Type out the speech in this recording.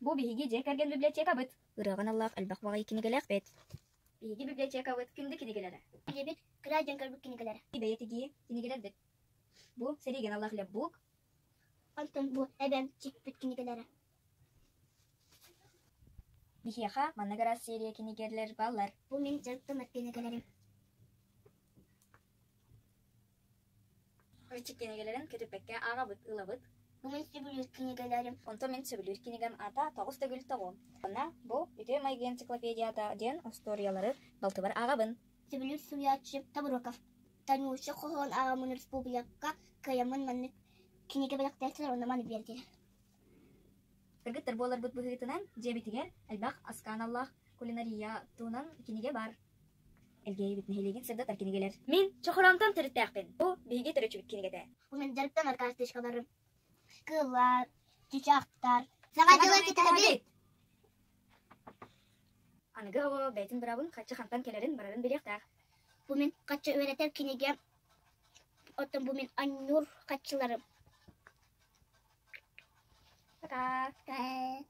Бу биһиги же кэрген библиотека быт. Ыраган Аллах албак багай кинигелек бет. Биһиги библиотека быт кимди кинигелери. Дебит краден кырбык кинигелер. Бейтиги кинигелер бит. Бу сериген Аллах леп бук. Антон бу эбен чикпит кинигелер. Бихиха маннагара серия кинигерлер баллар. Бу мен жырттым кинигелерим. Өчүк кинигелерин көтүпекке ага быт ыла быт. Бу мен сүбүлүр кинигелерим. Онто мен сөбүлүр кинигем ата 9,9. Онна бу үтө майгы энциклопедияда ден историялары балтыбар агабын. Сүбүлүр Суячев Табуроков. Танушы кохон агамын республика каямын манны киниге белектесилер онна маны бердилер. Кыргыттар болар быт быгытынан жебитигер албах аскан Аллах кулинария тунан киниге бар. Элгей бит нехилеген сырдатар кинигелер. Мен чохорамтан тиртәкпин. Бу биге төрөчүк кинигеде. Бу мен жырттым arkadaşlarım. Kızlar, çiçekler. Sana diyor ki tabii. Anıgı hava beytin brabın kaçı xantan kelerin barарын беректак. Bu men kaçı öğreter kinige. Otan bu men annur kaçılarım. Пока. Ee,